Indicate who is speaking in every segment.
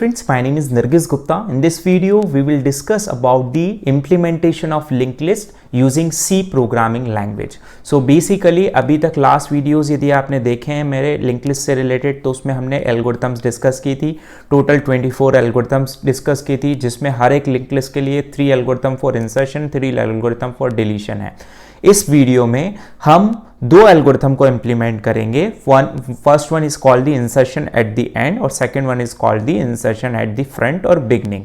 Speaker 1: Friends, my name is Nargis Gupta. In this video, we will discuss about the implementation of linked list using C programming language. So basically, अभी तक last videos यदि आपने देखे हैं मेरे link list से related, तो उसमें हमने एल्गोरिथम्स डिस्कस की थी। टोटल 24 एल्गोरिथम्स डिस्कस की थी, जिसमें हर एक लिंक लिस्ट के लिए 3 algorithm for insertion, 3 algorithm for deletion है। इस वीडियो में हम 2 एल्गोरिथम को इंप्लीमेंट करेंगे। First one is called the insertion at the end और second one is called the insertion at the front और बिगनिंग।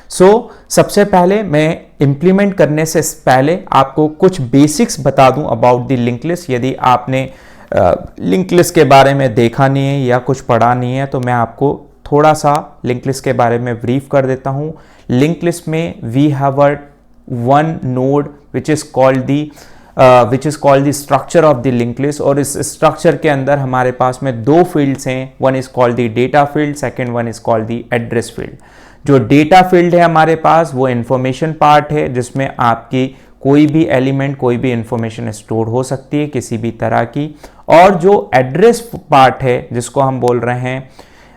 Speaker 1: सो सबसे पहले मैं इंप्लीमेंट करने से पहले आपको कुछ बेसिक्स बता दूं अबाउट द लिंक लिस्ट। यदि आपने लिंक लिस्ट के बारे में देखा नहीं है या कुछ पढ़ा नहीं है, तो मैं आपको थोड़ा सा लिंक लिस्ट के बारे में ब्रीफ कर देता हूं। लिंक लिस्ट में we have a one node which is called the structure of the link list, और इस स्ट्रक्चर के अंदर हमारे पास में 2 फील्ड्स हैं। One is called the data field, second one is called the address field. जो data field है हमारे पास वो इंफॉर्मेशन पार्ट है, जिसमें आपकी कोई भी एलिमेंट, कोई भी इंफॉर्मेशन स्टोर हो सकती है किसी भी तरह की। और जो एड्रेस पार्ट है जिसको हम बोल रहे हैं,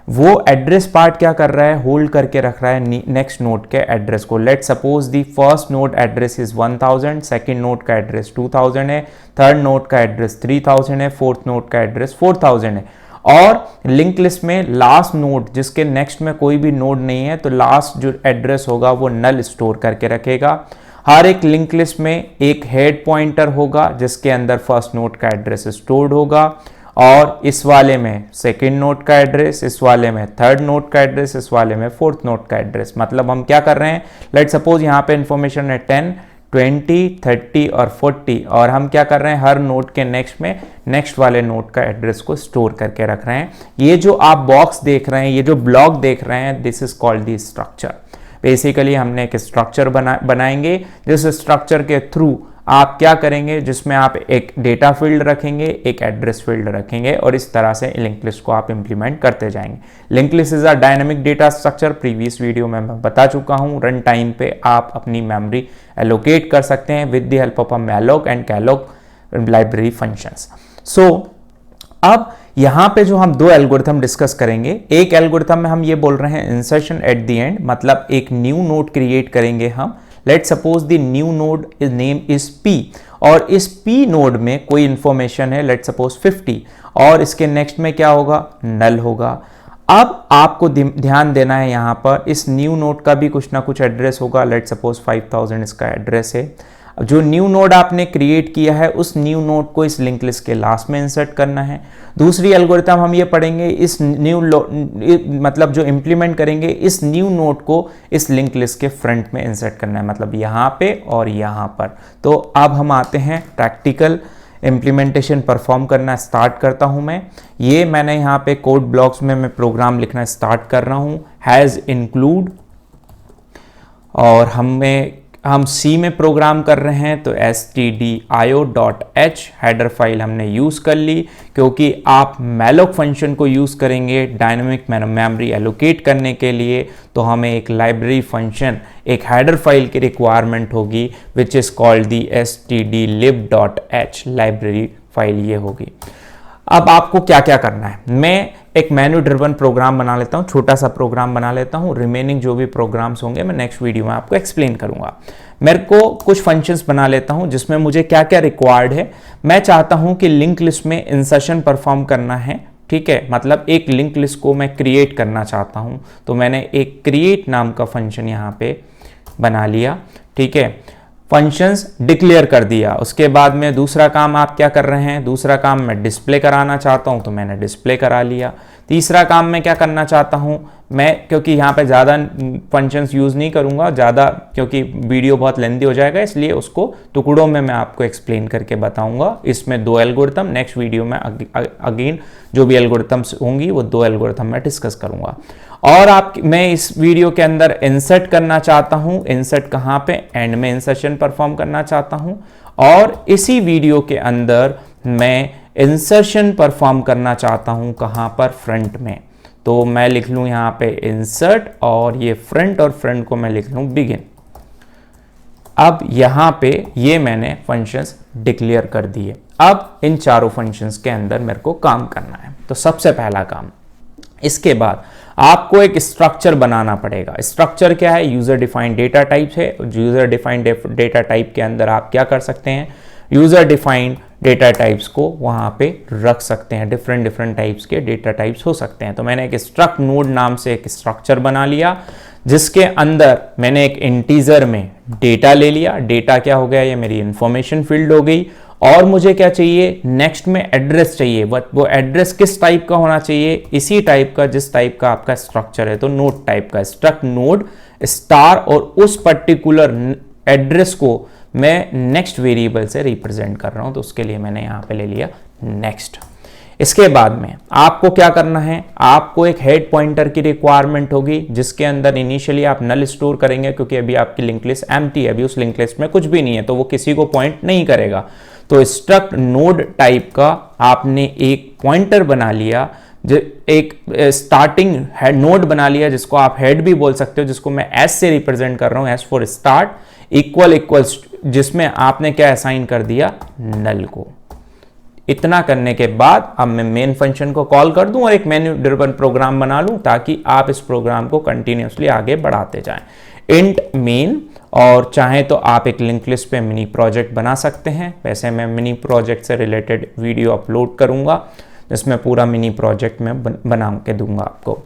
Speaker 1: वो एड्रेस पार्ट क्या कर रहा है, होल्ड करके रख रहा है नेक्स्ट नोड के एड्रेस को। Let suppose the first node address is 1000, second node का एड्रेस 2000 है, थर्ड नोड का एड्रेस 3000 है, फोर्थ नोड का एड्रेस 4000 है। और लिंक लिस्ट में लास्ट नोड जिसके नेक्स्ट में कोई भी नोड नहीं है, तो लास्ट जो एड्रेस होगा वो नल स्टोर करके रखेगा। हर एक लिंक लिस्ट में एक हेड पॉइंटर होगा जिसके अंदर फर्स्ट नोड का एड्रेस स्टोर्ड होगा, और इस वाले में सेकंड नोड का एड्रेस, इस वाले में थर्ड नोड का एड्रेस, इस वाले में फोर्थ नोड का एड्रेस। मतलब हम क्या कर रहे हैं, लेट सपोज यहाँ पे इंफॉर्मेशन है 10, 20, 30 और 40, और हम क्या कर रहे हैं, हर नोड के नेक्स्ट में नेक्स्ट वाले नोड का एड्रेस को स्टोर करके रख रहे हैं। ये जो आप बॉक्स देख रहे हैं, ये जो ब्लॉक देख रहे हैं, this is called the structure. Basically हमने एक स्ट्रक्चर बनाएंगे, जिस स्ट्रक्चर के थ्रू आप क्या करेंगे, जिसमें आप एक डेटा फील्ड रखेंगे, एक एड्रेस फील्ड रखेंगे, और इस तरह से लिंक लिस्ट को आप इंप्लीमेंट करते जाएंगे। Link list is a dynamic data structure. Previous video में मैं बता चुका हूं। रन टाइम पे आप अपनी मेमोरी एलोकेट कर सकते हैं with the help of a malloc and calloc library functions. So अब यहां पे जो हम 2 एल्गोरिथम डिस्कस करेंगे, एक एल्गोरिथम में हम ये बोल रहे हैं इंसर्शन एट द एंड, मतलब एक न्यू नोड क्रिएट करेंगे हम। Let suppose the new node is name is P, और इस P नोड में कोई इंफॉर्मेशन है, लेट सपोज 50, और इसके नेक्स्ट में क्या होगा, नल होगा। अब आपको ध्यान देना है, यहां पर इस न्यू नोड का भी कुछ ना कुछ एड्रेस होगा। लेट सपोज 5000 इसका एड्रेस है। जो न्यू नोड आपने क्रिएट किया है, उस न्यू नोड को इस लिंक लिस्ट के लास्ट में इंसर्ट करना है। दूसरी एल्गोरिथम हम ये पढ़ेंगे, इस मतलब जो इंप्लीमेंट करेंगे, इस न्यू नोड को इस लिंक लिस्ट के फ्रंट में इंसर्ट करना है, मतलब यहाँ पे और यहाँ पर। तो अब हम आते हैं प्रैक्टिकल इंप्लीमेंटेशन परफॉर्म करना स्टार्ट करता हूं मैं। ये मैंने यहाँ पे कोड ब्लॉक्स में मैं प्रोग्राम लिखना स्टार्ट कर रहा हूँ, हैज इंक्लूड, और हम C में प्रोग्राम कर रहे हैं, तो stdio.h हेडर फाइल हमने यूज़ कर ली, क्योंकि आप मैलोक फंक्शन को यूज़ करेंगे डायनामिक मेमोरी एलोकेट करने के लिए, तो हमें एक लाइब्रेरी फंक्शन, एक हेडर फाइल की रिक्वायरमेंट होगी which is called the stdlib.h library file ये होगी। अब आपको क्या क्या करना है, मैं एक मेन्यू ड्रिवन प्रोग्राम बना लेता हूं, छोटा सा प्रोग्राम बना लेता हूं। रिमेनिंग जो भी प्रोग्राम्स होंगे मैं नेक्स्ट वीडियो में आपको एक्सप्लेन करूंगा। मेरे को कुछ फंक्शंस बना लेता हूं जिसमें मुझे क्या क्या रिक्वायर्ड है। मैं चाहता हूं कि लिंक लिस्ट में इंसर्शन परफॉर्म करना है, ठीक है, मतलब एक लिंक लिस्ट को मैं क्रिएट करना चाहता हूं, तो मैंने एक क्रिएट नाम का फंक्शन यहाँ पे बना लिया, ठीक है, फंक्शंस डिक्लेयर कर दिया। उसके बाद में दूसरा काम आप क्या कर रहे हैं, दूसरा काम मैं डिस्प्ले कराना चाहता हूं, तो मैंने डिस्प्ले करा लिया। तीसरा काम मैं क्या करना चाहता हूं, मैं क्योंकि यहाँ पे ज़्यादा फंक्शंस यूज़ नहीं करूँगा ज़्यादा, क्योंकि वीडियो बहुत लेंदी हो जाएगा, इसलिए उसको टुकड़ों में मैं आपको एक्सप्लेन करके बताऊँगा। इसमें 2 एल्गोरिथम, नेक्स्ट वीडियो में अगेन जो भी एल्गोरिथम्स होंगी वो 2 एल्गोरिथम मैं डिस्कस करूँगा। और मैं इस वीडियो के अंदर इंसर्ट करना चाहता हूँ, इंसर्ट कहाँ पे, एंड में इंसर्शन परफॉर्म करना चाहता हूँ, और इसी वीडियो के अंदर मैं इंसर्शन परफॉर्म करना चाहता हूँ कहाँ पर, फ्रंट में। तो मैं लिख लूँ यहाँ पे इंसर्ट, और ये फ्रंट और फ्रंट को मैं लिख लूँ बिगिन। अब यहाँ पे ये मैंने फंक्शंस डिक्लेयर कर दिए। अब इन चारों फंक्शंस के अंदर मेरे को काम करना है। तो सबसे पहला काम, इसके बाद आपको एक स्ट्रक्चर बनाना पड़ेगा। स्ट्रक्चर क्या है? यूजर डिफाइंड डेटा टाइप है। यूजर डिफाइंड डेटा टाइप के अंदर आप क्या कर सकते हैं? यूजर डिफाइंड डेटा टाइप्स को वहां पे रख सकते हैं। डिफरेंट डिफरेंट टाइप्स के डेटा टाइप्स हो सकते हैं। तो मैंने एक स्ट्रक्ट नोड नाम से एक स्ट्रक्चर बना लिया, जिसके अंदर मैंने एक इंटीजर में डेटा ले लिया। डेटा क्या हो गया? ये मेरी इंफॉर्मेशन फील्ड हो गई। और मुझे क्या चाहिए? नेक्स्ट में एड्रेस चाहिए। वो एड्रेस किस टाइप का होना चाहिए? इसी टाइप का जिस टाइप का आपका स्ट्रक्चर है। तो नोड टाइप का स्ट्रक्ट नोड स्टार, और उस पर्टिकुलर एड्रेस को मैं नेक्स्ट वेरिएबल से रिप्रेजेंट कर रहा हूं, तो उसके लिए मैंने यहां पे ले लिया नेक्स्ट। इसके बाद में आपको क्या करना है? आपको एक हेड पॉइंटर की रिक्वायरमेंट होगी, जिसके अंदर इनिशियली आप नल स्टोर करेंगे, क्योंकि अभी आपकी लिंक लिस्ट एम्प्टी है, अभी उस लिंक लिस्ट में कुछ भी नहीं है, तो वो किसी को पॉइंट नहीं करेगा। तो स्ट्रक्ट नोड टाइप का आपने एक पॉइंटर बना लिया, जो एक स्टार्टिंग नोड बना लिया, जिसको आप हेड भी बोल सकते हो, जिसको मैं एस से रिप्रेजेंट कर रहा हूं, एस फॉर स्टार्ट, इक्वल्स, जिसमें आपने क्या असाइन कर दिया? नल को। इतना करने के बाद अब मैं मेन फंक्शन को कॉल कर दूं और एक मेन्यू ड्रिवन प्रोग्राम बना लूं, ताकि आप इस प्रोग्राम को कंटिन्यूअसली आगे बढ़ाते जाएं। इंट मेन, और चाहे तो आप एक लिंक लिस्ट पे मिनी प्रोजेक्ट बना सकते हैं। वैसे मैं मिनी प्रोजेक्ट से रिलेटेड वीडियो अपलोड करूंगा, जिसमें पूरा मिनी प्रोजेक्ट मैं बना के दूंगा आपको।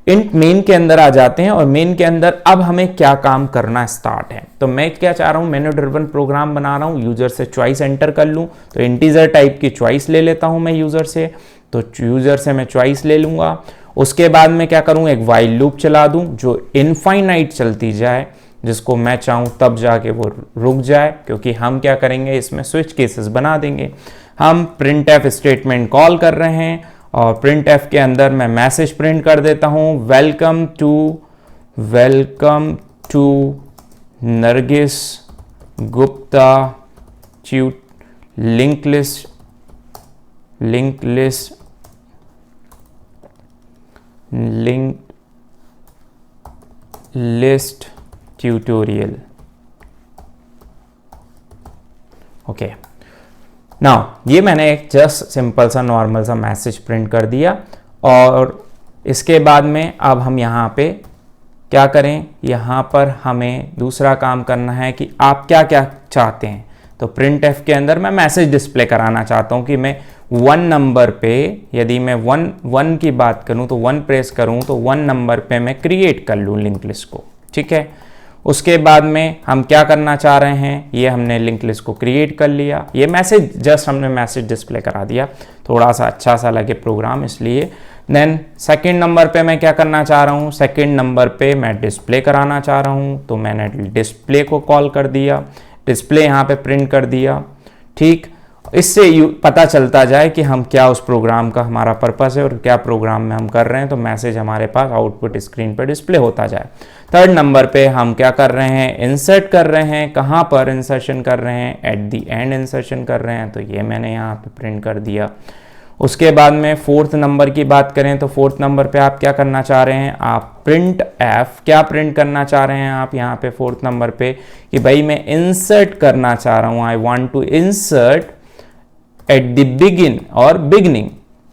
Speaker 1: इंट मेन के अंदर आ जाते हैं, और मेन के अंदर अब हमें क्या काम करना स्टार्ट है। तो मैं क्या चाह रहा हूं? मेन्यू ड्रिवन प्रोग्राम बना रहा हूं, यूजर से चॉइस एंटर कर लूं। तो इंटीजर टाइप की चॉइस ले लेता हूं मैं यूजर से। तो यूजर से मैं चॉइस ले लूंगा। उसके बाद में क्या करूं? एक वाइल लूप चला दूं, जो इनफाइनाइट चलती जाए, जिसको मैं चाहूं तब जाके वो रुक जाए, क्योंकि हम क्या करेंगे? इसमें स्विच केसेस बना देंगे। हम प्रिंट एफ स्टेटमेंट कॉल कर रहे हैं, और प्रिंट एफ के अंदर मैं मैसेज प्रिंट कर देता हूं, welcome to Nargis Gupta tut link list tutorial. Okay, now ये मैंने एक जस्ट सिंपल सा नॉर्मल सा मैसेज प्रिंट कर दिया। और इसके बाद में अब हम यहाँ पे क्या करें? यहाँ पर हमें दूसरा काम करना है कि आप क्या क्या चाहते हैं। तो प्रिंट एफ के अंदर मैं मैसेज डिस्प्ले कराना चाहता हूँ कि मैं 1 नंबर पे, यदि मैं 1 की बात करूँ तो 1 प्रेस करूँ तो 1 नंबर पे मैं क्रिएट कर लूँ लिंक लिस्ट को। ठीक है, उसके बाद में हम क्या करना चाह रहे हैं? ये हमने लिंक लिस्ट को क्रिएट कर लिया। ये मैसेज जस्ट हमने मैसेज डिस्प्ले करा दिया, थोड़ा सा अच्छा सा लगे प्रोग्राम, इसलिए। देन सेकंड नंबर पे मैं क्या करना चाह रहा हूँ? सेकंड नंबर पे मैं डिस्प्ले कराना चाह रहा हूँ, तो मैंने डिस्प्ले को कॉल कर दिया, डिस्प्ले यहाँ पे प्रिंट कर दिया। ठीक, इससे पता चलता जाए कि हम क्या उस प्रोग्राम का हमारा पर्पस है और क्या प्रोग्राम में हम कर रहे हैं, तो मैसेज हमारे पास आउटपुट स्क्रीन पर डिस्प्ले होता जाए। थर्ड नंबर पे हम क्या कर रहे हैं? इंसर्ट कर रहे हैं। कहाँ पर इंसर्शन कर रहे हैं? एट द एंड इंसर्शन कर रहे हैं, तो ये मैंने यहाँ पे प्रिंट कर दिया। उसके बाद में फोर्थ नंबर की बात करें तो फोर्थ नंबर पे आप क्या करना चाह रहे हैं? आप प्रिंट एफ क्या प्रिंट करना चाह रहे हैं आप यहाँ पे फोर्थ नंबर पे कि भाई मैं इंसर्ट करना चाह रहा हूँ, I want to insert at the begin or beginning.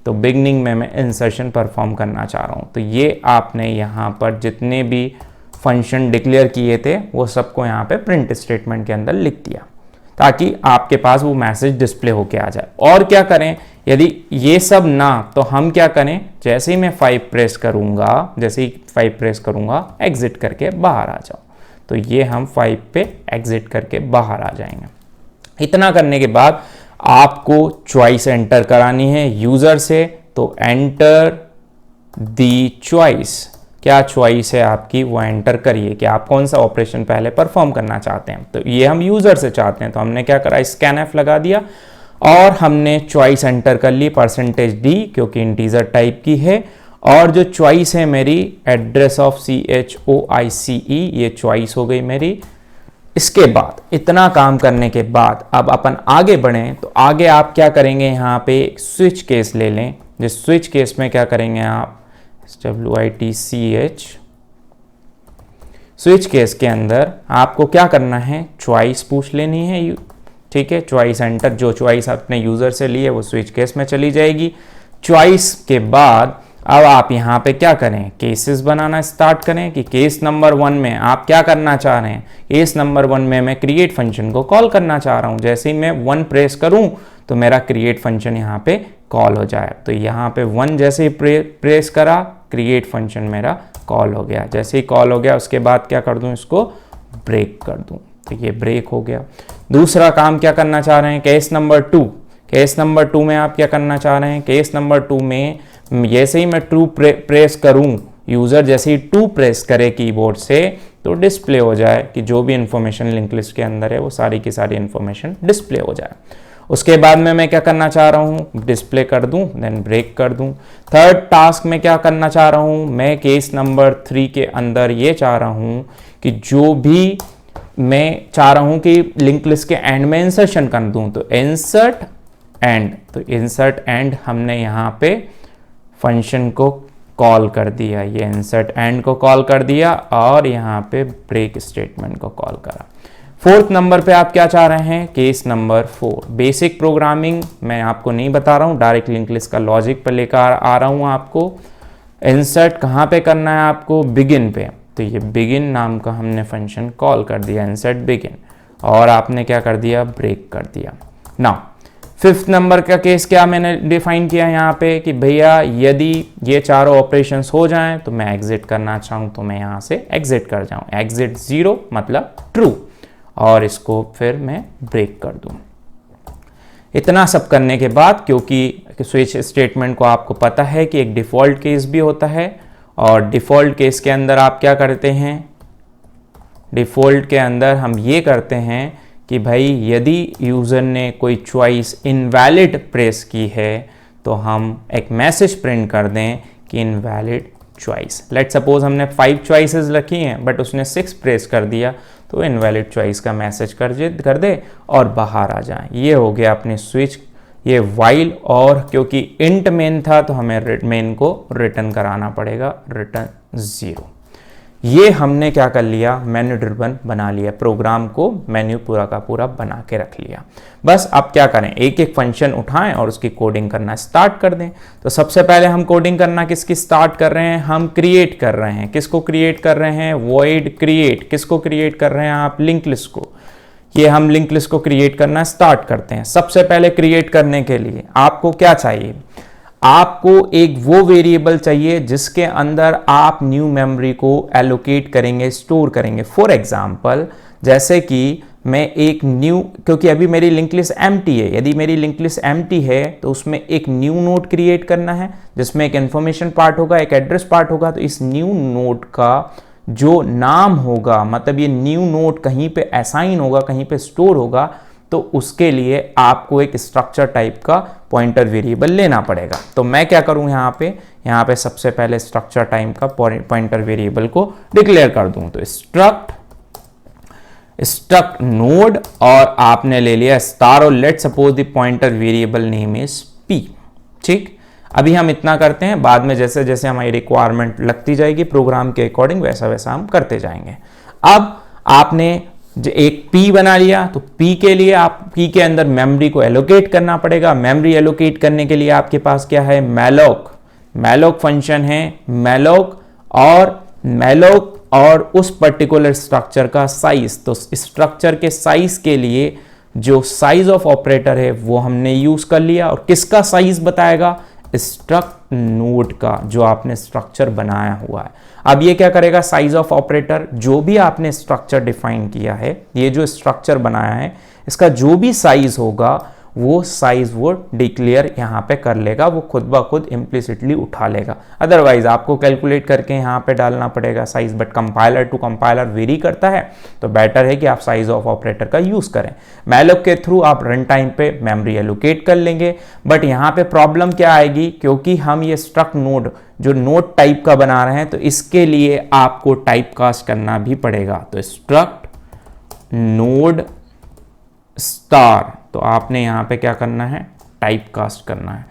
Speaker 1: तो बिगनिंग में मैं इंसर्शन परफॉर्म करना चाह रहा हूँ। तो ये आपने यहाँ पर जितने भी फंक्शन डिक्लेयर किए थे वो सबको यहाँ पे प्रिंट स्टेटमेंट के अंदर लिख दिया, ताकि आपके पास वो मैसेज डिस्प्ले होके आ जाए। और क्या करें? यदि ये सब ना, तो हम क्या करें? जैसे ही मैं 5 प्रेस करूंगा, जैसे ही 5 प्रेस करूंगा, एग्जिट करके बाहर आ जाओ। तो ये हम 5 पे एग्जिट करके बाहर आ जाएंगे। इतना करने के बाद आपको चॉइस एंटर करानी है यूजर से। तो एंटर दी चॉइस, क्या चॉइस है आपकी वो एंटर करिए कि आप कौन सा ऑपरेशन पहले परफॉर्म करना चाहते हैं। तो ये हम यूजर से चाहते हैं, तो हमने क्या करा? स्कैन एफ लगा दिया और हमने चॉइस एंटर कर ली %d, क्योंकि इंटीजर टाइप की है। और जो चॉइस है मेरी एड्रेस ऑफ CHOICE, ये चॉइस हो गई मेरी। इसके बाद इतना काम करने के बाद अब अपन आगे बढ़ें, तो आगे आप क्या करेंगे? यहाँ पे स्विच केस ले लें। जिस स्विच केस में क्या करेंगे आप? WITCH स्विच केस के अंदर आपको क्या करना है? चॉइस पूछ लेनी है। ठीक है, चॉइस एंटर, जो चॉइस आपने यूजर से ली है वो स्विच केस में चली जाएगी। चॉइस के बाद अब आप यहाँ पे क्या करें, केसेस बनाना स्टार्ट करें कि केस नंबर 1 में आप क्या करना चाह रहे हैं। केस नंबर 1 में मैं क्रिएट फंक्शन को कॉल करना चाह रहा हूँ। जैसे ही मैं 1 प्रेस करूँ तो मेरा क्रिएट फंक्शन यहाँ पे कॉल हो जाए। तो यहाँ पे 1 जैसे ही प्रेस करा, क्रिएट फंक्शन मेरा कॉल हो गया। जैसे ही कॉल हो गया उसके बाद क्या कर दूँ, इसको ब्रेक कर दूँ, तो ये ब्रेक हो गया। दूसरा काम क्या करना चाह रहे हैं, केस नंबर 2। केस नंबर 2 में आप क्या करना चाह रहे हैं, केस नंबर 2 में जैसे ही मैं ट्रू प्रेस करूं, यूज़र जैसे ही 2 प्रेस करे कीबोर्ड से, तो डिस्प्ले हो जाए कि जो भी इंफॉर्मेशन लिंक लिस्ट के अंदर है वो सारी की सारी इंफॉर्मेशन डिस्प्ले हो जाए। उसके बाद में मैं क्या करना चाह रहा हूँ, डिस्प्ले कर दूँ, देन ब्रेक कर दूँ। थर्ड टास्क में क्या करना चाह रहा हूँ, मैं केस नंबर 3 के अंदर ये चाह रहा हूँ कि जो भी मैं चाह रहा हूँ कि लिंक लिस्ट के एंड में इंसर्शन कर दूँ, तो इंसर्ट एंड, तो इंसर्ट एंड हमने यहाँ पे फंक्शन को कॉल कर दिया, ये इंसर्ट एंड को कॉल कर दिया और यहाँ पे ब्रेक स्टेटमेंट को कॉल करा। फोर्थ नंबर पे आप क्या चाह रहे हैं, केस नंबर 4। बेसिक प्रोग्रामिंग मैं आपको नहीं बता रहा हूँ, डायरेक्ट लिंक लिस्ट का लॉजिक पर लेकर आ रहा हूँ आपको। इंसर्ट कहाँ पे करना है आपको, बिगिन पे, तो ये बिगिन नाम का हमने फंक्शन कॉल कर दिया, इंसर्ट बिगिन, और आपने क्या कर दिया, ब्रेक कर दिया। नाउ फिफ्थ नंबर का केस क्या मैंने डिफाइन किया यहाँ पे कि भैया यदि ये चारों ऑपरेशंस हो जाएं तो मैं एग्जिट करना चाहूँ तो मैं यहाँ से एग्जिट कर जाऊँ, एग्जिट 0 मतलब ट्रू, और इसको फिर मैं ब्रेक कर दूँ। इतना सब करने के बाद, क्योंकि स्विच स्टेटमेंट को आपको पता है कि एक डिफ़ॉल्ट केस भी होता है, और डिफ़ॉल्ट केस के अंदर आप क्या करते हैं, डिफ़ॉल्ट के अंदर हम ये करते हैं कि भाई यदि यूज़र ने कोई चॉइस इनवैलिड प्रेस की है तो हम एक मैसेज प्रिंट कर दें कि इनवैलिड चॉइस। लेट सपोज हमने 5 चॉइसेस रखी हैं बट उसने 6 प्रेस कर दिया, तो इनवैलिड चॉइस का मैसेज कर दे और बाहर आ जाए। ये हो गया अपने स्विच, ये वाइल, और क्योंकि इंट मेन था तो हमें मेन को रिटर्न कराना पड़ेगा, रिटर्न 0। ये हमने क्या कर लिया, मेन्यू ड्रिवन बना लिया, प्रोग्राम को मेन्यू पूरा का पूरा बना के रख लिया। बस अब क्या करें, एक एक फंक्शन उठाएं और उसकी कोडिंग करना स्टार्ट कर दें। तो सबसे पहले हम कोडिंग करना किसकी स्टार्ट कर रहे हैं, हम क्रिएट कर रहे हैं। किसको क्रिएट कर रहे हैं, वॉइड क्रिएट। किसको क्रिएट कर रहे हैं आप, लिंक लिस्ट को। ये हम लिंक लिस्ट को क्रिएट करना स्टार्ट करते हैं। सबसे पहले क्रिएट करने के लिए आपको क्या चाहिए, आपको एक वो वेरिएबल चाहिए जिसके अंदर आप न्यू मेमोरी को एलोकेट करेंगे, स्टोर करेंगे। फॉर एग्जांपल जैसे कि मैं एक न्यू, क्योंकि अभी मेरी लिंक लिस्ट एम्प्टी है, यदि मेरी लिंक लिस्ट एम्प्टी है तो उसमें एक न्यू नोड क्रिएट करना है जिसमें एक इन्फॉर्मेशन पार्ट होगा, एक एड्रेस पार्ट होगा। तो इस न्यू नोड का जो नाम होगा, मतलब ये न्यू नोड कहीं पे असाइन होगा, कहीं पे स्टोर होगा, तो उसके लिए आपको एक स्ट्रक्चर टाइप का पॉइंटर वेरिएबल लेना पड़ेगा। तो मैं क्या करूं, यहाँ पे सबसे पहले स्ट्रक्चर टाइप का पॉइंटर वेरिएबल को डिक्लेयर कर दूं। तो स्ट्रक्ट नोड, और आपने ले लिया स्टार, और let suppose the pointer variable name is p। ठीक, अभी हम इतना करते हैं, बाद में जैसे जैसे हमारी रिक्वायरमेंट लगती जाएगी प्रोग्राम के अकॉर्डिंग वैसा वैसा हम करते जाएंगे। अब आपने एक P बना लिया, तो P के लिए आप P के अंदर मेमोरी को एलोकेट करना पड़ेगा। मेमोरी एलोकेट करने के लिए आपके पास क्या है, मैलोक फंक्शन है, मैलोक और उस पर्टिकुलर स्ट्रक्चर का साइज। तो स्ट्रक्चर के साइज के लिए जो साइज ऑफ ऑपरेटर है वो हमने यूज कर लिया, और किसका साइज बताएगा, स्ट्रक्ट नोड का, जो आपने स्ट्रक्चर बनाया हुआ है। अब ये क्या करेगा, साइज ऑफ ऑपरेटर, जो भी आपने स्ट्रक्चर डिफाइन किया है, ये जो स्ट्रक्चर बनाया है, इसका जो भी साइज होगा वो साइज वो डिक्लेयर यहाँ पे कर लेगा, वो खुद ब खुद इम्प्लिसिटली उठा लेगा। अदरवाइज आपको कैलकुलेट करके यहाँ पे डालना पड़ेगा size, but compiler to compiler vary करता है, तो बेटर है कि आप साइज ऑफ ऑपरेटर का यूज करें। मैलोक के थ्रू आप रन टाइम पे मेमोरी एलोकेट कर लेंगे। बट यहाँ पे प्रॉब्लम क्या आएगी, क्योंकि हम ये स्ट्रक्ट नोड जो नोड टाइप का बना रहे हैं, तो इसके लिए आपको टाइप कास्ट करना भी पड़ेगा। तो स्ट्रक्ट नोड स्टार, तो आपने यहाँ पे क्या करना है, टाइप कास्ट करना है।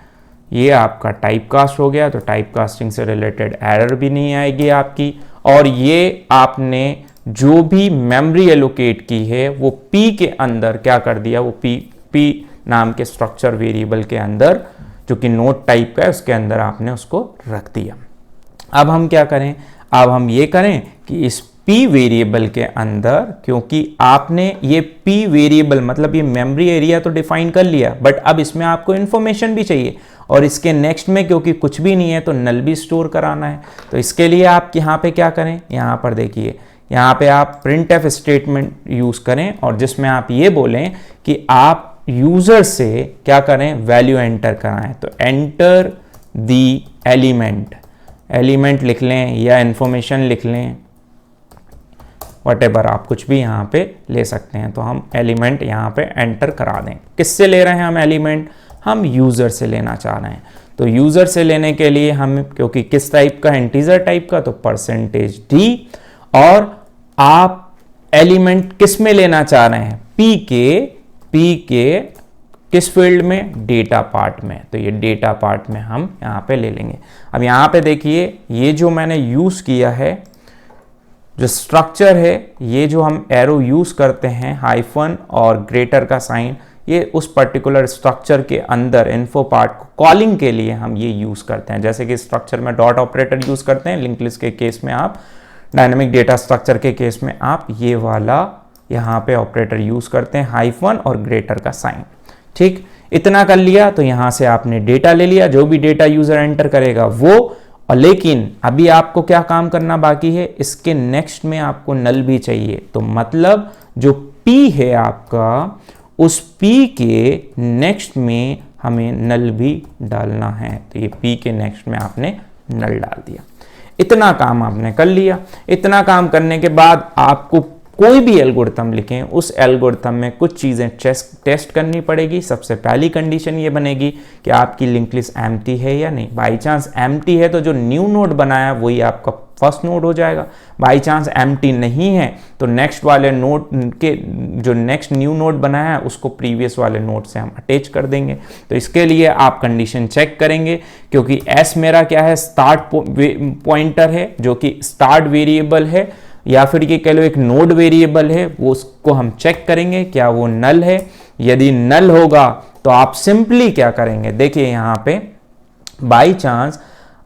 Speaker 1: ये आपका टाइप कास्ट हो गया, तो टाइप कास्टिंग से रिलेटेड एरर भी नहीं आएगी आपकी। और ये आपने जो भी मेमोरी एलोकेट की है वो P के अंदर क्या कर दिया, वो P नाम के स्ट्रक्चर वेरिएबल के अंदर जो कि नोट टाइप का है उसके अंदर आपने उसको रख दिया। अब हम क्या करें, अब हम ये करें कि इस p वेरिएबल के अंदर, क्योंकि आपने ये p वेरिएबल मतलब ये मेमोरी एरिया तो डिफाइन कर लिया, बट अब इसमें आपको इंफॉर्मेशन भी चाहिए और इसके नेक्स्ट में क्योंकि कुछ भी नहीं है तो नल भी स्टोर कराना है। तो इसके लिए आप यहाँ पे क्या करें, यहाँ पर देखिए, यहाँ पे आप printf स्टेटमेंट यूज करें और जिसमें आप ये बोलें कि आप यूजर से क्या करें, वैल्यू एंटर कराएं। तो एंटर दी एलिमेंट लिख लें या इंफॉर्मेशन लिख लें, वटेवर आप कुछ भी यहाँ पे ले सकते हैं। तो हम एलिमेंट यहाँ पे एंटर करा दें। किससे ले रहे हैं हम एलिमेंट, हम यूज़र से लेना चाह रहे हैं। तो यूज़र से लेने के लिए हम, क्योंकि किस टाइप का, इंटीजर टाइप का, तो %d, और आप एलिमेंट किस में लेना चाह रहे हैं, p के किस फील्ड में, डेटा पार्ट में। तो ये डेटा पार्ट में हम यहाँ पे ले लेंगे। अब यहाँ पे देखिए, ये जो मैंने यूज़ किया है, जो स्ट्रक्चर है, ये जो हम एरो यूज़ करते हैं हाइफन और ग्रेटर का साइन, ये उस पर्टिकुलर स्ट्रक्चर के अंदर इन्फो पार्ट को कॉलिंग के लिए हम ये यूज़ करते हैं। जैसे कि स्ट्रक्चर में डॉट ऑपरेटर यूज़ करते हैं, लिंक लिस्ट के केस में आप, डायनेमिक डेटा स्ट्रक्चर के केस में आप ये वाला यहाँ पे ऑपरेटर यूज़ करते हैं, हाइफन और ग्रेटर का साइन। ठीक, इतना कर लिया तो यहाँ से आपने डेटा ले लिया, जो भी डेटा यूज़र एंटर करेगा वो। और लेकिन अभी आपको क्या काम करना बाकी है, इसके नेक्स्ट में आपको नल भी चाहिए। तो मतलब जो p है आपका, उस p के नेक्स्ट में हमें नल भी डालना है। तो ये p के नेक्स्ट में आपने नल डाल दिया। इतना काम आपने कर लिया। इतना काम करने के बाद आपको कोई भी एल्गोरिथम लिखें, उस एल्गोरिथम में कुछ चीज़ें टेस्ट करनी पड़ेगी। सबसे पहली कंडीशन ये बनेगी कि आपकी लिंक लिस्ट एम्प्टी है या नहीं। बाई चांस एम्प्टी है तो जो न्यू नोड बनाया वही आपका फर्स्ट नोड हो जाएगा। बाई चांस एम्प्टी नहीं है तो नेक्स्ट वाले नोड के, जो नेक्स्ट न्यू नोड बनाया है उसको प्रीवियस वाले नोड से हम अटैच कर देंगे। तो इसके लिए आप कंडीशन चेक करेंगे, क्योंकि एस मेरा क्या है, स्टार्ट पॉइंटर है, जो कि स्टार्ट वेरिएबल है, या फिर ये कह लो एक नोड वेरिएबल है, वो उसको हम चेक करेंगे क्या वो नल है। यदि नल होगा तो आप सिंपली क्या करेंगे, देखिए यहाँ पे बाई चांस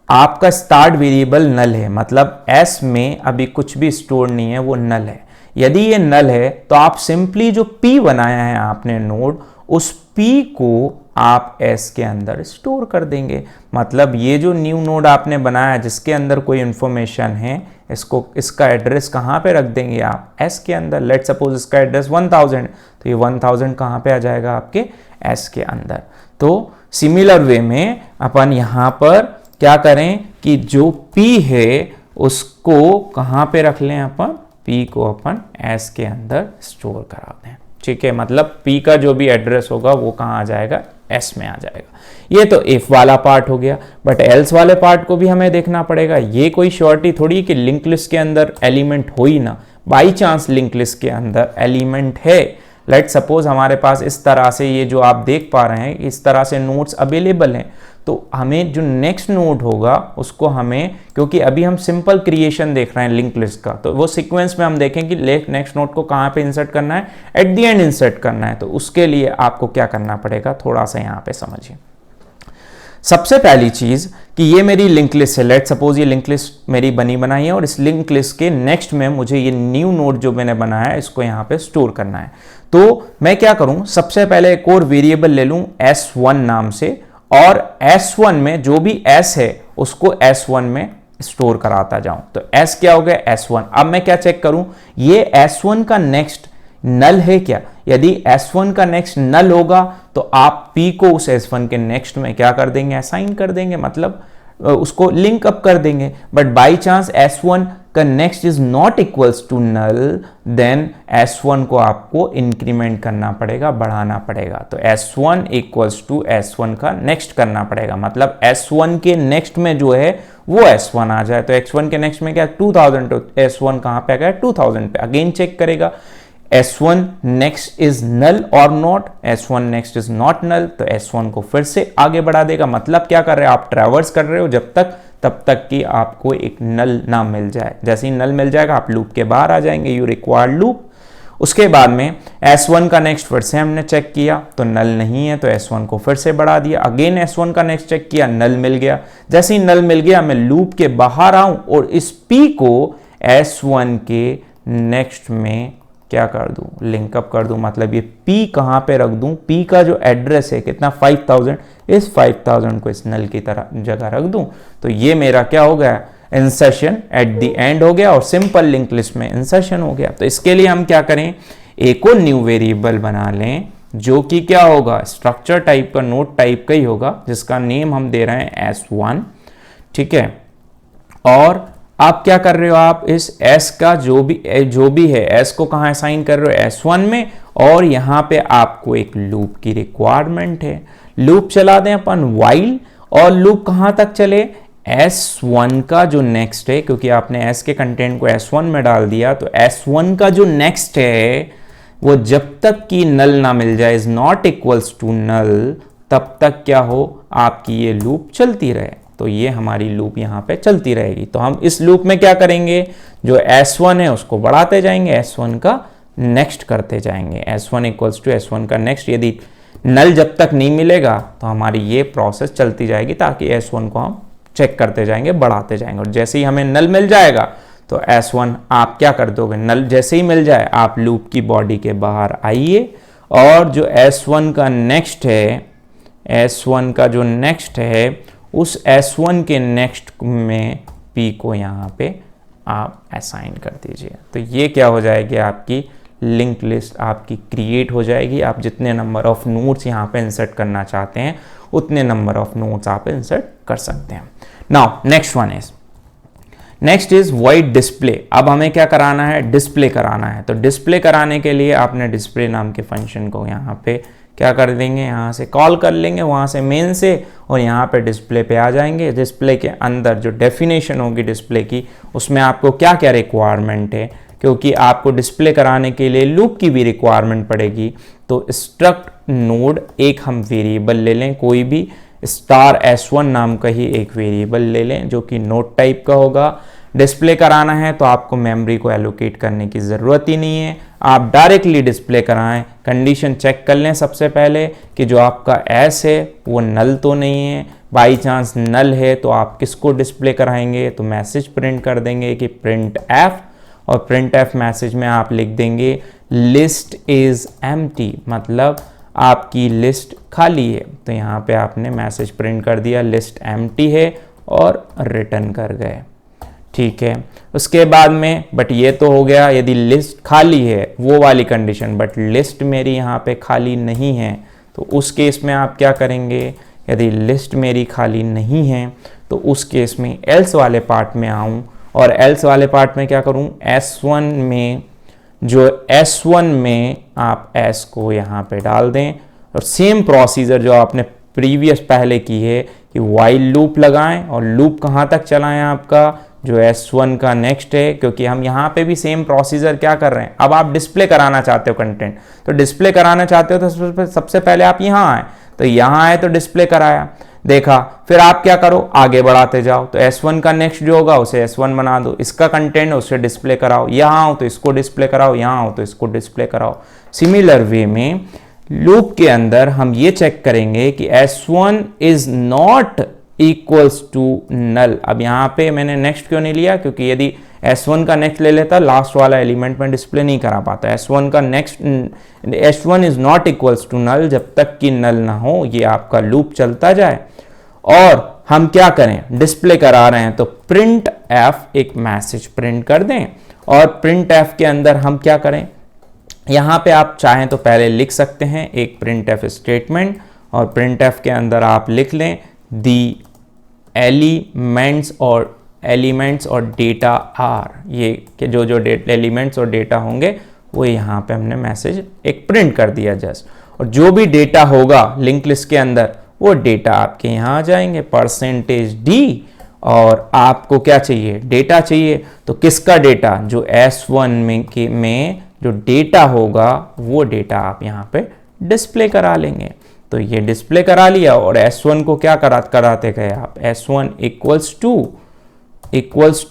Speaker 1: आपका स्टार्ट वेरिएबल नल है, मतलब एस में अभी कुछ भी स्टोर नहीं है, वो नल है। यदि ये नल है तो आप सिंपली जो p बनाया है आपने नोड, उस p को आप s के अंदर स्टोर कर देंगे। मतलब ये जो न्यू नोड आपने बनाया जिसके अंदर कोई इंफॉर्मेशन है, इसको, इसका एड्रेस कहाँ पे रख देंगे आप, s के अंदर। लेट सपोज इसका एड्रेस 1000, तो ये 1000 कहाँ पे आ जाएगा, आपके s के अंदर। तो सिमिलर वे में अपन यहाँ पर क्या करें कि जो p है उसको कहाँ पे रख लें अपन, p को अपन s के अंदर स्टोर करा दें। ठीक है, मतलब p का जो भी एड्रेस होगा वो कहाँ आ जाएगा, s में आ जाएगा। ये तो if वाला पार्ट हो गया, बट else वाले पार्ट को भी हमें देखना पड़ेगा। ये कोई श्योरिटी थोड़ी कि लिंक लिस्ट के अंदर एलिमेंट हो ही ना। बाई चांस लिंक लिस्ट के अंदर एलिमेंट है, लेट सपोज हमारे पास इस तरह से, ये जो आप देख पा रहे हैं इस तरह से नोड्स अवेलेबल हैं, तो हमें जो नेक्स्ट नोड होगा उसको हमें, क्योंकि अभी हम सिंपल क्रिएशन देख रहे हैं लिंक लिस्ट का, तो वो सीक्वेंस में हम देखें कि नेक्स्ट नोड को कहाँ पे इंसर्ट करना है, एट द एंड इंसर्ट करना है। तो उसके लिए आपको क्या करना पड़ेगा, थोड़ा सा यहाँ पे समझिए। सबसे पहली चीज कि ये मेरी लिंक लिस्ट है, लेट सपोज ये लिंक लिस्ट मेरी बनी बनाई है और इस लिंक लिस्ट के नेक्स्ट में मुझे ये न्यू नोड जो मैंने बनाया है इसको यहाँ पे स्टोर करना है। तो मैं क्या करूं, सबसे पहले एक और वेरिएबल ले लूं s1 नाम से, और s1 में जो भी s है उसको s1 में स्टोर कराता जाऊं। तो s क्या हो गया, s1। अब मैं क्या चेक करूं, ये s1 का नेक्स्ट नल है क्या। यदि s1 का नेक्स्ट नल होगा तो आप p को उस s1 के नेक्स्ट में क्या कर देंगे, असाइन कर देंगे, मतलब उसको लिंक अप कर देंगे। बट बाई चांस s1 का next is not equals to null, then s1 को आपको इंक्रीमेंट करना पड़ेगा, बढ़ाना पड़ेगा। तो s1 इक्वल्स टू s1 का नेक्स्ट करना पड़ेगा, मतलब s1 के नेक्स्ट में जो है वो s1 आ जाए। तो x1 के नेक्स्ट में क्या 2000, तो s1 कहाँ पे आ गया, 2000 पे। अगेन चेक करेगा s1 next is null or not, s1 next is not null, तो s1 को फिर से आगे बढ़ा देगा। मतलब क्या कर रहे हो आप, ट्रैवर्स कर रहे हो जब तक, तब तक कि आपको एक नल ना मिल जाए। जैसे ही नल मिल जाएगा आप लूप के बाहर आ जाएंगे, यू रिक्वायर लूप। उसके बाद में S1 का नेक्स्ट फिर से हमने चेक किया तो नल नहीं है, तो S1 को फिर से बढ़ा दिया। अगेन S1 का नेक्स्ट चेक किया, नल मिल गया। जैसे ही नल मिल गया मैं लूप के बाहर आऊं और इस P को S1 के नेक्स्ट में क्या कर दूं, लिंकअप कर दूं। मतलब ये P कहां पे रख दूं, P का जो एड्रेस है कितना 5000, इस 5000 को इस नल की तरह जगह रख दूं। तो ये मेरा क्या हो गया, इंसर्शन एट द एंड हो गया और सिंपल लिंक लिस्ट में इंसर्शन हो गया। तो इसके लिए हम क्या करें, एक और न्यू वेरिएबल बना लें जो कि क्या होगा, स्ट्रक्चर टाइप का, नोट टाइप का ही होगा, जिसका नेम हम दे रहे हैं S1। ठीक है, और आप क्या कर रहे हो, आप इस S का जो भी है S को कहां असाइन कर रहे हो, S1 में, और यहां पे आपको एक लूप की रिक्वायरमेंट है। लूप चला दें अपन while, और लूप कहां तक चले, S1 का जो नेक्स्ट है, क्योंकि आपने S के कंटेंट को S1 में डाल दिया, तो S1 का जो नेक्स्ट है वो जब तक कि नल ना मिल जाए, is not equals to null, तब तक क्या हो, आपकी ये लूप चलती रहे। तो ये हमारी लूप यहाँ पे चलती रहेगी। तो हम इस लूप में क्या करेंगे, जो S1 है उसको बढ़ाते जाएंगे, S1 का नेक्स्ट करते जाएंगे, S1 इक्वल्स टू S1 का नेक्स्ट। यदि नल जब तक नहीं मिलेगा तो हमारी ये प्रोसेस चलती जाएगी, ताकि S1 को हम चेक करते जाएंगे, बढ़ाते जाएंगे। और जैसे ही हमें नल मिल जाएगा तो S1 आप क्या कर दोगे, नल जैसे ही मिल जाए आप लूप की बॉडी के बाहर आइए, और जो S1 का नेक्स्ट है, S1 का जो नेक्स्ट है, उस S1 के नेक्स्ट में P को यहाँ पे आप असाइन कर दीजिए। तो ये क्या हो जाएगी, आपकी लिंक लिस्ट आपकी क्रिएट हो जाएगी। आप जितने नंबर ऑफ नोड्स यहाँ पे इंसर्ट करना चाहते हैं उतने नंबर ऑफ नोड्स आप इंसर्ट कर सकते हैं। Now next is void display. अब हमें क्या कराना है, डिस्प्ले कराना है। तो डिस्प्ले कराने के लिए आपने डिस्प्ले नाम के फंक्शन को यहाँ पे क्या कर देंगे, यहाँ से कॉल कर लेंगे, वहाँ से मेन से, और यहाँ पे डिस्प्ले पे आ जाएंगे। डिस्प्ले के अंदर जो डेफिनेशन होगी डिस्प्ले की, उसमें आपको क्या क्या रिक्वायरमेंट है, क्योंकि आपको डिस्प्ले कराने के लिए लूप की भी रिक्वायरमेंट पड़ेगी। तो स्ट्रक्ट नोड एक हम वेरिएबल ले लें, कोई भी स्टार S1 नाम का ही एक वेरिएबल ले लें जो कि नोड टाइप का होगा। डिस्प्ले कराना है तो आपको मेमोरी को एलोकेट करने की ज़रूरत ही नहीं है, आप डायरेक्टली डिस्प्ले कराएं। कंडीशन चेक कर लें सबसे पहले कि जो आपका S है वो नल तो नहीं है। बाई चांस नल है तो आप किसको डिस्प्ले कराएंगे, तो मैसेज प्रिंट कर देंगे कि प्रिंट F, और प्रिंट F मैसेज में आप लिख देंगे लिस्ट इज एम्प्टी, मतलब आपकी लिस्ट खाली है। तो यहाँ पे आपने मैसेज प्रिंट कर दिया लिस्ट एम्प्टी है और रिटर्न कर गए। ठीक है, उसके बाद में बट ये तो हो गया यदि लिस्ट खाली है, वो वाली कंडीशन, बट लिस्ट मेरी यहाँ पे खाली नहीं है, तो उस केस में आप क्या करेंगे, यदि लिस्ट मेरी खाली नहीं है तो उस केस में एल्स वाले पार्ट में आऊँ, और एल्स वाले पार्ट में क्या करूँ, S1 में, जो S1 में आप S को यहाँ पे डाल दें, और सेम प्रोसीजर जो आपने प्रीवियस पहले की है कि वाइल लूप लगाएं, और लूप कहाँ तक चलाएं, आपका जो S1 का नेक्स्ट है, क्योंकि हम यहाँ पे भी सेम प्रोसीजर क्या कर रहे हैं। अब आप डिस्प्ले कराना चाहते हो कंटेंट, तो डिस्प्ले कराना चाहते हो तो सबसे पहले आप यहाँ आए, तो यहाँ आए तो डिस्प्ले कराया, देखा, फिर आप क्या करो, आगे बढ़ाते जाओ। तो S1 का नेक्स्ट जो होगा उसे S1 बना दो, इसका कंटेंट उसे डिस्प्ले कराओ, यहाँ हो तो इसको डिस्प्ले कराओ, यहाँ हो तो इसको डिस्प्ले कराओ। सिमिलर वे में लूप के अंदर हम ये चेक करेंगे कि S1 is not equals to null. अब यहाँ पे मैंने नेक्स्ट क्यों नहीं लिया, क्योंकि यदि S1 का नेक्स्ट ले लेता लास्ट वाला एलिमेंट में डिस्प्ले नहीं करा पाता। S1 का next, S1 is not equals to null, जब तक कि नल ना हो ये आपका लूप चलता जाए। और हम क्या करें, डिस्प्ले करा रहे हैं तो प्रिंट F एक मैसेज प्रिंट कर दें, और प्रिंट F के अंदर हम क्या करें, यहाँ पे आप चाहें तो पहले लिख सकते हैं एक प्रिंट F स्टेटमेंट, और प्रिंट F के अंदर आप लिख लें दी एलिमेंट्स और डेटा आर, ये कि जो एलिमेंट्स और डेटा होंगे वो यहाँ पे हमने मैसेज एक प्रिंट कर दिया जस्ट, और जो भी डेटा होगा लिंक लिस्ट के अंदर वो डेटा आपके यहाँ आ जाएंगे %d। और आपको क्या चाहिए, डेटा चाहिए, तो किसका डेटा, जो S1 में जो डेटा होगा वो डेटा आप यहाँ पे डिस्प्ले करा लेंगे। तो ये डिस्प्ले करा लिया, और S1 को क्या कराते गए आप, S1 इक्वल्स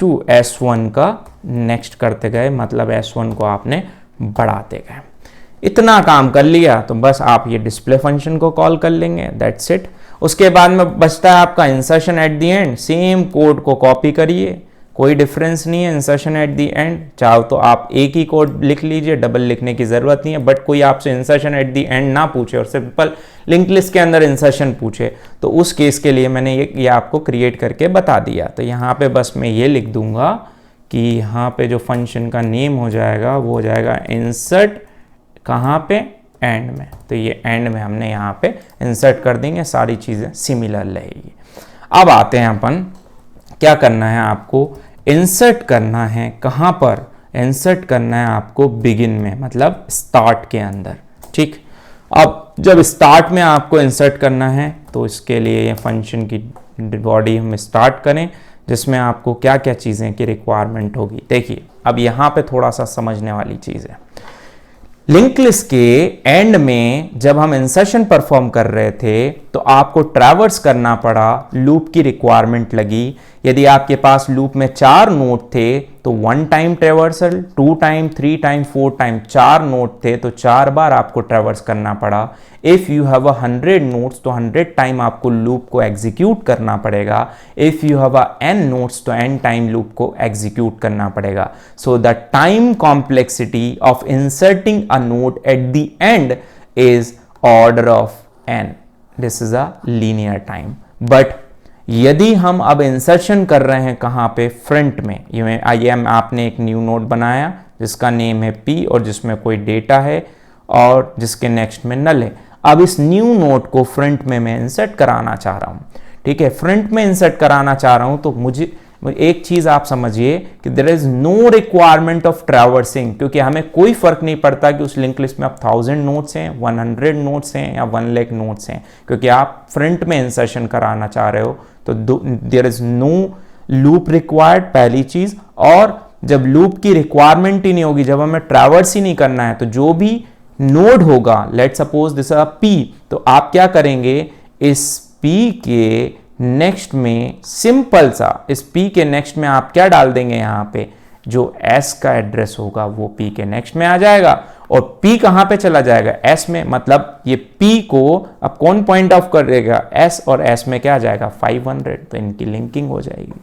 Speaker 1: टू S1 का नेक्स्ट करते गए, मतलब S1 को आपने बढ़ाते गए। इतना काम कर लिया तो बस आप ये डिस्प्ले फंक्शन को कॉल कर लेंगे, दैट्स इट। उसके बाद में बचता है आपका insertion at the and. Same code को कॉपी करिए, कोई डिफरेंस नहीं है इंसर्शन एट द एंड। चाहो तो आप एक ही कोड लिख लीजिए, डबल लिखने की जरूरत नहीं है। बट कोई आपसे इंसर्शन एट द एंड ना पूछे और सिंपल लिंक लिस्ट के अंदर इंसर्शन पूछे तो उस केस के लिए मैंने ये आपको क्रिएट करके बता दिया। तो यहाँ पे बस मैं ये लिख दूंगा कि यहाँ पे जो फंक्शन का नेम हो जाएगा वो हो जाएगा इंसर्ट, कहाँ पे, एंड में। तो ये एंड में हमने यहाँ पे इंसर्ट कर देंगे, सारी चीज़ें सिमिलर रहेगी। अब आते हैं अपन, क्या करना है आपको, इंसर्ट करना है कहाँ पर, इंसर्ट करना है आपको बिगिन में, मतलब स्टार्ट के अंदर, ठीक। अब जब स्टार्ट में आपको इंसर्ट करना है तो इसके लिए ये फंक्शन की बॉडी हम स्टार्ट करें, जिसमें आपको क्या क्या चीज़ें की रिक्वायरमेंट होगी। देखिए अब यहाँ पे थोड़ा सा समझने वाली चीज़ है। लिंक लिस्ट के एंड में जब हम इंसर्शन परफॉर्म कर रहे थे तो आपको ट्रैवर्स करना पड़ा, लूप की रिक्वायरमेंट लगी। यदि आपके पास लूप में 4 नोड थे तो 1 time traversal, 2 time, 3 time, 4 time, 4 node थे तो 4 बार आपको ट्रैवर्स करना पड़ा। इफ़ यू हैव 100 नोड्स तो 100 टाइम आपको लूप को एग्जीक्यूट करना पड़ेगा। If you have n nodes तो n टाइम लूप को एग्जीक्यूट करना पड़ेगा। So the time complexity of inserting a node eight the and is order of n। This is a linear time. But यदि हम अब insertion कर रहे हैं कहाँ पे, फ्रंट में, ये आपने एक न्यू नोड बनाया जिसका नेम है p और जिसमें कोई डेटा है और जिसके नेक्स्ट में नल है। अब इस न्यू नोड को फ्रंट में मैं इंसर्ट कराना चाह रहा हूँ, ठीक है। फ्रंट में इंसर्ट कराना चाह रहा हूँ तो मुझे एक चीज आप समझिए कि there is no requirement of traversing, क्योंकि हमें कोई फर्क नहीं पड़ता कि उस लिंक लिस्ट में आप 1000 नोड्स हैं, 100 नोड्स हैं या 1 लाख नोड्स हैं, क्योंकि आप फ्रंट में इंसर्शन कराना चाह रहे हो। तो there is no loop required, पहली चीज। और जब लूप की रिक्वायरमेंट ही नहीं होगी, जब हमें ट्रैवर्स ही नहीं करना है, तो जो भी नोड होगा, let suppose this a p, तो आप क्या करेंगे, इस p के नेक्स्ट में सिंपल सा, इस p के नेक्स्ट में आप क्या डाल देंगे, यहाँ पे जो s का एड्रेस होगा वो p के नेक्स्ट में आ जाएगा और p कहाँ पे चला जाएगा, s में। मतलब ये p को अब कौन पॉइंट ऑफ करेगा, s, और s में क्या आ जाएगा 500, तो इनकी लिंकिंग हो जाएगी।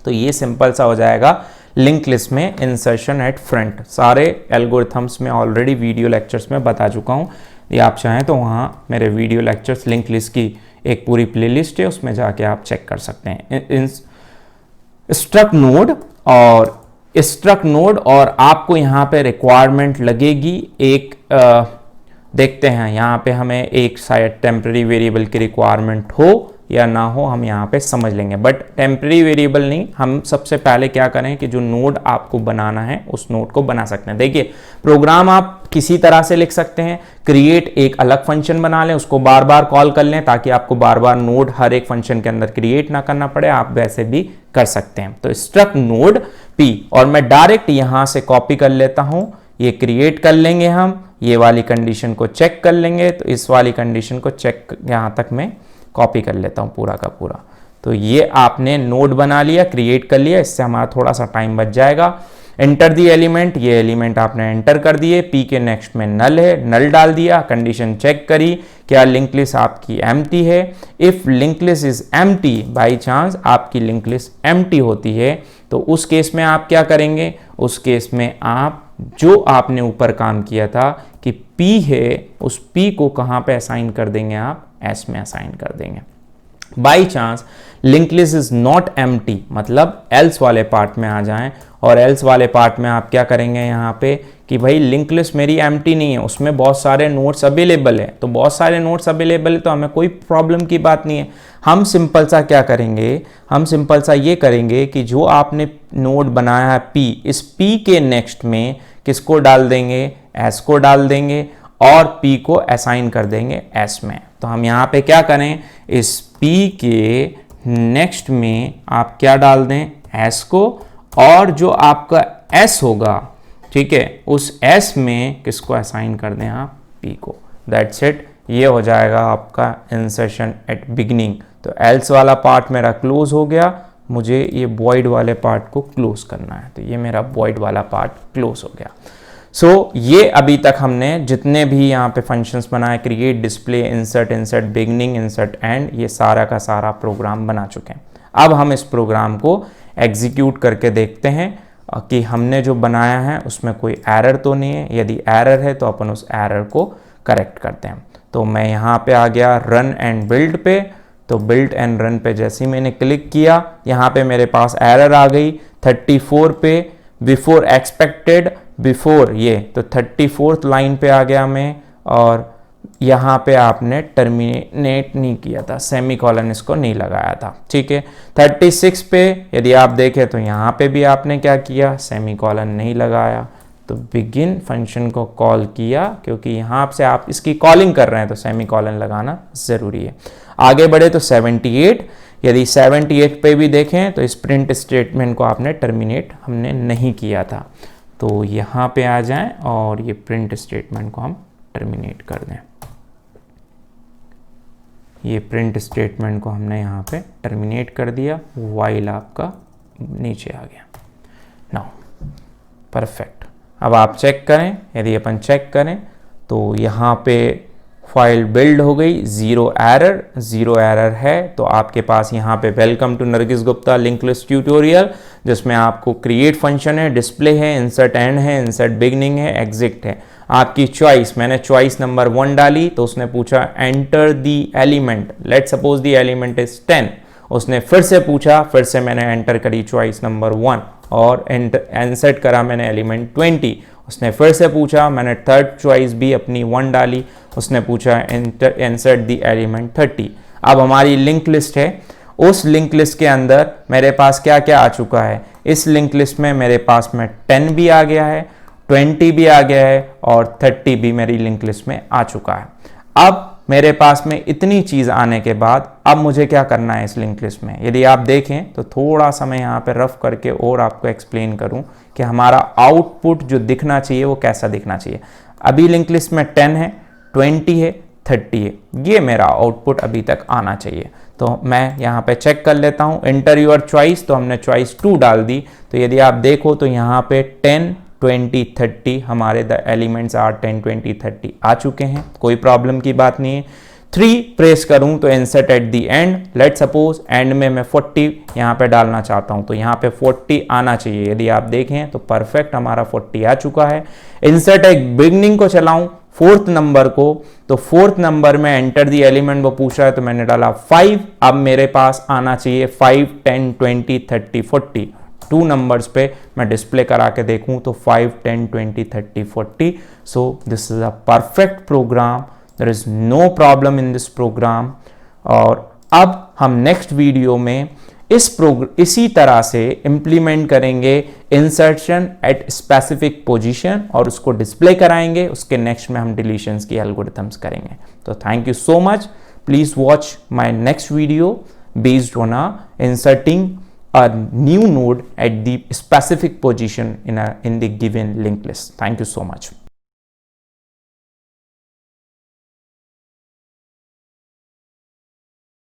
Speaker 1: तो ये सिंपल सा हो जाएगा लिंक लिस्ट में इंसर्शन एट फ्रंट। सारे एल्गोरिथम्स में ऑलरेडी वीडियो लेक्चर्स में बता चुका हूँ, ये आप चाहें तो वहाँ मेरे वीडियो लेक्चर्स लिंक लिस्ट की एक पूरी प्लेलिस्ट है, उसमें जाके आप चेक कर सकते हैं। स्ट्रक्ट नोड और आपको यहाँ पे रिक्वायरमेंट लगेगी एक, देखते हैं यहाँ पे हमें एक शायद टेम्पररी वेरिएबल की रिक्वायरमेंट हो या ना हो, हम यहाँ पे समझ लेंगे। बट टेम्पररी वेरिएबल नहीं, हम सबसे पहले क्या करें कि जो नोड आपको बनाना है उस नोड को बना सकते हैं। देखिए प्रोग्राम आप किसी तरह से लिख सकते हैं, क्रिएट एक अलग फंक्शन बना लें, उसको बार बार कॉल कर लें ताकि आपको बार बार नोड हर एक फंक्शन के अंदर क्रिएट ना करना पड़े, आप वैसे भी कर सकते हैं। तो स्ट्रक्ट नोड p, और मैं डायरेक्ट यहां से कॉपी कर लेता हूं, ये क्रिएट कर लेंगे, हम ये वाली कंडीशन को चेक कर लेंगे। तो इस वाली कंडीशन को चेक यहां तक मैं कॉपी कर लेता हूं पूरा का पूरा। तो ये आपने नोड बना लिया, क्रिएट कर लिया, इससे हमारा थोड़ा सा टाइम बच जाएगा। एंटर दी एलिमेंट, ये एलिमेंट आपने एंटर कर दिए, p के नेक्स्ट में नल है, नल डाल दिया, कंडीशन चेक करी क्या लिंक लिस्ट आपकी एम्प्टी है। If link list is empty, by chance आपकी लिंक लिस्ट एम्प्टी होती है तो उस केस में आप क्या करेंगे, उस केस में आप जो आपने ऊपर काम किया था कि p है, उस p को कहाँ पे असाइन कर देंगे, आप s में असाइन कर देंगे। By chance link list is not empty, मतलब एल्स वाले पार्ट में आ जाएं, और एल्स वाले पार्ट में आप क्या करेंगे यहाँ पे कि भाई लिंक लिस्ट मेरी एम्प्टी नहीं है, उसमें बहुत सारे नोट्स अवेलेबल है। तो बहुत सारे नोट्स अवेलेबल है तो हमें कोई प्रॉब्लम की बात नहीं है। हम सिंपल सा क्या करेंगे, हम सिंपल सा ये करेंगे कि जो आपने नोड बनाया है p, इस p के नेक्स्ट में किसको डाल देंगे, s को डाल देंगे और p को असाइन कर देंगे s में। तो हम यहाँ पे क्या करें, इस p के नेक्स्ट में आप क्या डाल दें, s को, और जो आपका s होगा, ठीक है, उस s में किसको असाइन कर दें आप, p को। दैट्स इट, ये हो जाएगा आपका इंसर्शन एट बिगिनिंग। तो एल्स वाला पार्ट मेरा क्लोज हो गया, मुझे ये वॉइड वाले पार्ट को क्लोज करना है, तो ये मेरा वॉइड वाला पार्ट क्लोज हो गया। ये अभी तक हमने जितने भी यहाँ पे फंक्शंस बनाए, create, display, insert, insert beginning, insert and, ये सारा का सारा प्रोग्राम बना चुके हैं। अब हम इस प्रोग्राम को एग्जीक्यूट करके देखते हैं कि हमने जो बनाया है उसमें कोई एरर तो नहीं है। यदि एरर है तो अपन उस एरर को करेक्ट करते हैं। तो मैं यहाँ पे आ गया रन एंड बिल्ड पे। तो बिल्ड एंड रन पे जैसे ही मैंने क्लिक किया, यहाँ पे मेरे पास एरर आ गई 34 पे, बिफोर एक्सपेक्टेड, बिफोर ये, तो 34th लाइन पे आ गया मैं, और यहाँ पे आपने टर्मिनेट नहीं किया था, सेमी कॉलन इसको नहीं लगाया था, ठीक है। 36 पे यदि आप देखें तो यहाँ पे भी आपने क्या किया, सेमी कॉलन नहीं लगाया, तो बिगिन फंक्शन को कॉल किया, क्योंकि यहाँ से आप इसकी कॉलिंग कर रहे हैं तो सेमी कॉलन लगाना ज़रूरी है। आगे बढ़े तो 78, यदि 78 पे भी देखें तो इस प्रिंट स्टेटमेंट को आपने टर्मिनेट हमने नहीं किया था, तो यहाँ पे आ जाएं और ये प्रिंट स्टेटमेंट को हम टर्मिनेट कर दें। ये प्रिंट स्टेटमेंट को हमने यहाँ पे टर्मिनेट कर दिया, वाइल आपका नीचे आ गया। Now perfect. अब आप चेक करें, यदि अपन चेक करें तो यहाँ पे फाइल बिल्ड हो गई, ज़ीरो एरर है। तो आपके पास यहाँ पे welcome to Nargis Gupta link list tutorial, जिसमें आपको क्रिएट फंक्शन है, डिस्प्ले है, इंसर्ट एंड है, इंसर्ट बिगनिंग है, एग्जिट है। आपकी चॉइस, मैंने चॉइस नंबर 1 डाली तो उसने पूछा enter the element, let suppose the element is 10। उसने फिर से पूछा, फिर से मैंने एंटर करी चॉइस नंबर 1 और इंसर्ट करा मैंने एलिमेंट 20। उसने फिर से पूछा, मैंने थर्ड चॉइस भी अपनी 1 डाली, उसने पूछा इंसर्ट दी एलिमेंट 30। अब हमारी लिंक लिस्ट है, उस लिंक लिस्ट के अंदर मेरे पास क्या क्या आ चुका है, इस लिंक लिस्ट में मेरे पास में 10 भी आ गया है, 20 भी आ गया है और 30 भी मेरी लिंक लिस्ट में आ चुका है। अब मेरे पास में इतनी चीज़ आने के बाद अब मुझे क्या करना है इस लिंक लिस्ट में, यदि आप देखें तो थोड़ा सा मैं यहाँ पे रफ करके और आपको एक्सप्लेन करूँ कि हमारा आउटपुट जो दिखना चाहिए वो कैसा दिखना चाहिए। अभी लिंक लिस्ट में 10 है, 20 है, 30 है, ये मेरा आउटपुट अभी तक आना चाहिए। तो मैं यहाँ पे चेक कर लेता हूँ, एंटर योर चॉइस, तो हमने चॉइस 2 डाल दी। तो यदि आप देखो तो यहाँ पे 10, 20, 30 हमारे द एलिमेंट्स आर 10, 20, 30 आ चुके हैं, कोई प्रॉब्लम की बात नहीं है। 3 प्रेस करूं तो insert at the and, let suppose and में मैं 40 यहाँ पे डालना चाहता हूं तो यहाँ पे 40 आना चाहिए। यदि आप देखें तो परफेक्ट हमारा 40 आ चुका है। इंसर्ट एट बिगनिंग को चलाऊं 4th नंबर को, तो 4th नंबर में एंटर दी एलिमेंट वो पूछ रहा है तो मैंने डाला 5। अब मेरे पास आना चाहिए 5, 10, 20, 30, 40। 2 नंबर्स पे मैं डिस्प्ले करा के देखूं तो 5, 10, 20, 30, 40। So this is a perfect program, there is no problem in this program. और अब हम नेक्स्ट वीडियो में इसी तरह से इंप्लीमेंट करेंगे इंसर्शन एट स्पेसिफिक पोजीशन और उसको डिस्प्ले कराएंगे। उसके नेक्स्ट में हम डिलीशंस की एल्गोरिथम्स करेंगे। तो thank you so much, please watch my next video based on inserting a new node at the specific position in the given linked list. Thank you so much.